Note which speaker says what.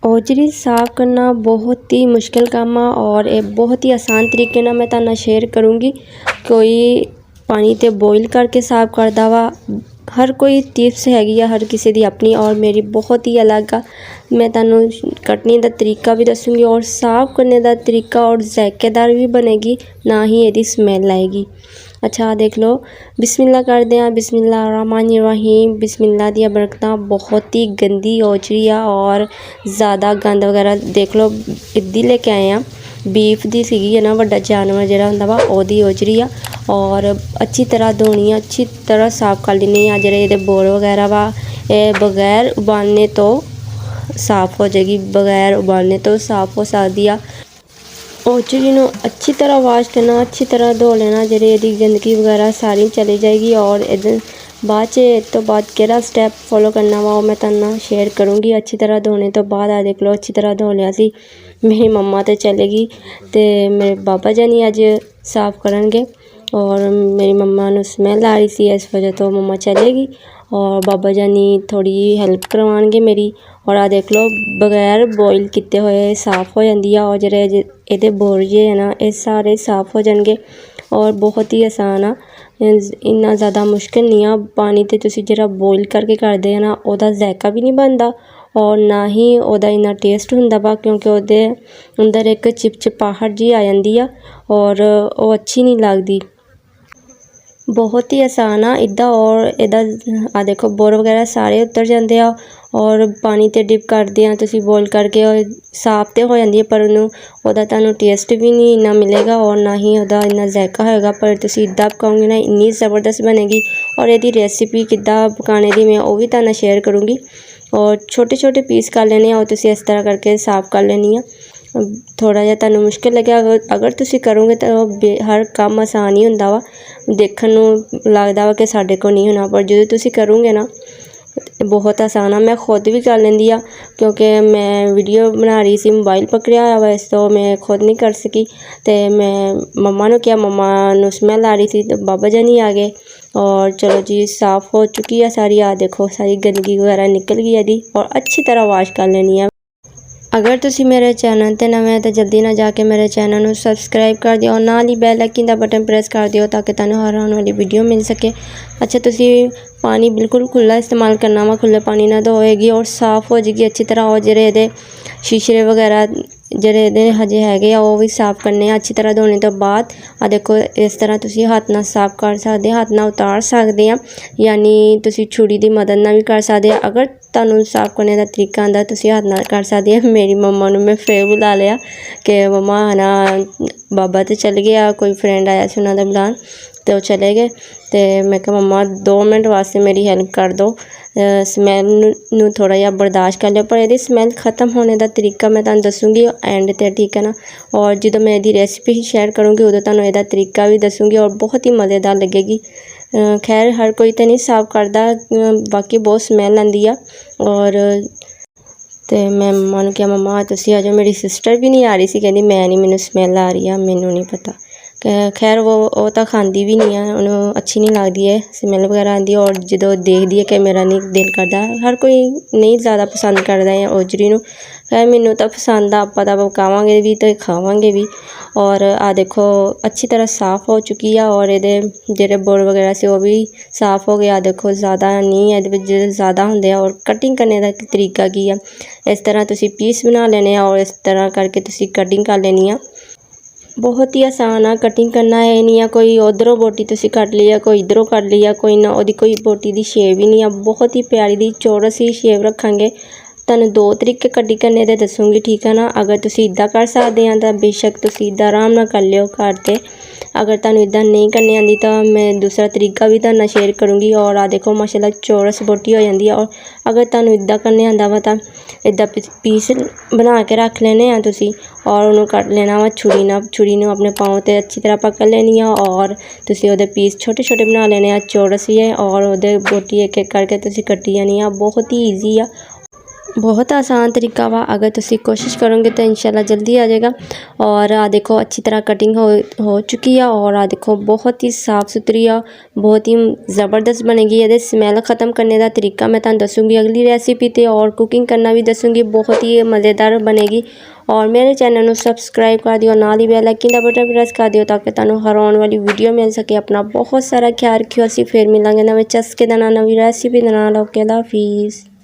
Speaker 1: औजरी साफ़ करना बहुत ही मुश्किल काम है और ये बहुत ही आसान तरीके नाल मैं तुहानू शेयर करूँगी। कोई पानी ते बॉयल करके साफ़ करदा वा, हर कोई टिप्स हैगी आ हर किसी दी अपनी और मेरी बहुत ही अलग आ। मैं तुहानू कटने दा तरीका भी दसूँगी और साफ़ करने दा तरीका और ज़ायकेदार भी बनेगी, ना ही इहदी स्मैल आएगी। अच्छा देख लो, बिस्मिल्लाह करदे आं। बिस्मिल्लाहिर्रहमानिर्रहीम। बिस्मिल्लाह दियां बरकतां। बहुत ही गंदी औजरी आ और ज़्यादा गंद वगैरह देख लो इद्दी लेके आए आ। बीफ दी सीगी है ना, वड्डा जानवर जिहड़ा हुंदा वा ओहदी औजरी आ और अच्छी तरह धोनी आ, अच्छी तरह साफ़ कर लैनी आ। जेह्ड़े इहदे बोर वगैरह वा एह् बगैर उबालने तो साफ़ हो जाएगी, बगैर उबालने तो साफ़ हो सकदी आ। औजरी नू अच्छी तरह वाश करना, अच्छी तरह धो लेना, जेह्ड़ी इहदी गंदगी वगैरह सारी चली जाएगी। और इहदे बाद च इस तो बाद केह्ड़ा स्टैप फॉलो करना वा ओह् मैं तुहानू नाल शेयर करूँगी। अच्छी तरह धोने तो बाद आ देख लो अच्छी तरह धो लिया सी। मेरी मम्मा ते चले गई ते मेरे बाबा जानी अज साफ़ करनगे और मेरी मम्मा नू स्मैल आ रही सी, इस वजह तो मम्मा चले गई और बाबा जानी थोड़ी हेल्प करवाणगे मेरी। और आ देख लो बगैर बॉयल किते होए साफ़ हो जांदी आ और जेह्ड़े इहदे बोर जे है ना एह् सारे साफ़ हो जाणगे और बहुत ही आसान आ, इन्ना ज़्यादा मुश्किल नहीं आ। पानी ते तुसीं जेह्ड़ा बॉयल करके करदे आ ना ओह्दा जायका भी नहीं बनदा और ना ही ओह्दा इन्ना टेस्ट हुंदा वा, क्योंकि ओह्दे अंदर इक चिपचिपाहट जी आ जांदी आ और ओह् अच्छी नहीं लगदी। बहुत ही आसान आ इदा और इहदा आ देखो बोर वगैरह सारे उतर जांदे आ और पानी ते डिप करदे आ तुसीं बॉयल करके साफ़ ते हो जांदी है, पर ओनू ओह्दा तुहानू टेस्ट भी नहीं इन्ना मिलेगा और ना ही ओह्दा इन्ना जायका होएगा। पर तुसीं इदा पकाओगे ना इन्नी ज़बरदस्त बनेगी और इहदी रेसिपी किद्दां पकाने दी मैं ओह् भी तुहानू शेयर करूँगी। और छोटे छोटे पीस कर लेने और तुसीं इस तरह करके साफ़ कर लेनी आ। थोड़ा जिहा तुहानू मुश्किल लग्गेआ अगर तुसीं करोगे तो हर कम्म आसान ही हुंदा वा। देखण नू लगदा वा कि साडे कोल नहीं होना, पर जदों तुसीं करोगे ना बहुत आसान आ। मैं खुद भी कर लैंदी आ क्योंकि मैं वीडियो बना रही सी, मोबाइल पकड़िया होया वा इस तो मैं खुद नहीं कर सकी ते मैं मम्मा नू कहा, मम्मा नू स्मैल आ रही थी तो बाबा जानी आ गए और चलो जी साफ़ हो चुकी है सारी। आ देखो सारी गंदगी वगैरह निकल गई इहदी और अच्छी तरह वाश कर लेनी है। अगर तुसीं मेरे चैनल ते नवें हो तो जल्दी ना जाके मेरे चैनल नू सबसक्राइब कर दिओ और नाल ही बैल आइकन दा बटन प्रेस कर दिओ ताकि तुहानू हर आने वाली वीडियो मिल सके। अच्छा तुसीं पानी बिल्कुल खुला इस्तेमाल करना वा, खुले पानी नाल धोएगी और साफ़ हो जाएगी अच्छी तरह। और जेह्ड़े इहदे शीशे वगैरह जेह्ड़े इहदे हजे हैगे आ ओह् भी साफ़ करने अच्छी तरह धोने तो बाद। आ देखो इस तरह तुसीं हत्थ नाल साफ़ कर सकदे, हत्थ नाल उतार सकदे आ, यानी तुसीं छुरी दी मदद नाल भी कर सकदे आ। अगर तुहानू साफ़ करने दा तरीका आंदा तुसीं हत्थ नाल कर सकदे आ। मेरी मम्मा नू मैं फिर बुला लिया कि मम्मा ना बाबा ते चल गया, कोई फ्रेंड आया सी उन्हां दा बुलान ते ओह् चले गए ते मैं कहा मम्मा 2 मिनट वास्ते मेरी हेल्प कर दो, स्मैल नू थोड़ा जिहा बर्दाश्त कर लिओ। पर इहदी स्मैल ख़त्म होने दा तरीका मैं तुहानू दसूँगी एंड ते, ठीक है ना। और जदों मैं इहदी रेसिपी शेयर करूँगी उदों तुहानू इहदा तरीका भी दसूँगी और बहुत ही मज़ेदार लगेगी। खैर हर कोई तो नहीं साफ़ करदा, बाकी बहुत स्मैल आंदी आ। और ते मैं मम्मा नू कहा मम्मा तुसीं आ जाओ, मेरी सिस्टर भी नहीं आ रही सी, कहंदी मैं नहीं, मैनू स्मैल आ रही आ, मैनू नहीं पता। खैर वो तो खांदी भी नहीं है, उन्हें अच्छी नहीं लगती है, स्मैल वगैरह आंदी है और जो देखदी है कि मेरा नहीं दिल करदा। हर कोई नहीं ज़्यादा पसंद करदा है औजरी नू, खैर मैनू तो पसंद आ, आपां तां पकावांगे भी ते खावांगे भी। और आ देखो अच्छी तरह साफ़ हो चुकी है और इहदे जेह्ड़े बोर वगैरह से वो भी साफ़ हो गया। देखो ज़्यादा नहीं है इहदे विच, ज़्यादा हुंदे आ। और कटिंग करने दा तरीका की है, इस तरह तुसीं पीस बना लेने आ और इस तरह करके तुसीं कटिंग कर लेनी आ। बहुत ही आसान आ कटिंग करना, है नहीं है कोई उधरों बोटी तुसीं कट ली है, कोई इधरों कट ली है, कोई ना ओहदी कोई बोटी दी शेप ही नहीं है। बहुत ही प्यारी दी चौरस ही शेप रखांगे। तुहानू 2 तरीके कटिंग करने दे दसूँगी, ठीक है ना। अगर तुसीं इदां कर सकदे आ तां बेशक तुसीं इदां आराम नाल कर लिओ घर ते। अगर तुहानू इदां नहीं करनी आंदी तां मैं दूसरा तरीका भी तुहाडे नाल शेयर करूँगी। और आ देखो माशाल्लाह चौरस बोटी हो जांदी है। और अगर तुहानू इदां करने आंदा वा तां इदां पीस बना के रख लेने आ तुसीं और उन्होंने कट लेना वा छुरी नाल। छुरी नू अपने पाँव ते अच्छी तरह पकड़ लेनी है और तुसीं ओहदे पीस छोटे छोटे बना लेने आ, चौरस ही है, और ओहदे बोटी एक एक करके तुसीं कट्टी जानी आ। बहुत ही ईजी आ बहुत आसान तरीका वा, अगर तुसी कोशिश करोगे तो इंशाल्लाह जल्दी आ जाएगा। और आ देखो अच्छी तरह कटिंग हो चुकी है और आ देखो बहुत ही साफ़ सुथरी आ, बहुत ही ज़बरदस्त बनेगी। ये स्मैल ख़त्म करने का तरीका मैं तुहानू दसूँगी अगली रेसिपी ते, और कुकिंग करना भी दसूँगी, बहुत ही मज़ेदार बनेगी। और मेरे चैनल को सबसक्राइब कर दियो, नाल ही बेल आइकन दा बटन प्रेस कर दियो ताकि तुहानू हर आने वाली वीडियो मिल सके। अपना बहुत सारा ख्याल रखियो, असीं फिर मिलांगे नवे चस्के दे नाल नवी रेसिपी दे नाल। ओके, अल्लाह हाफिज़।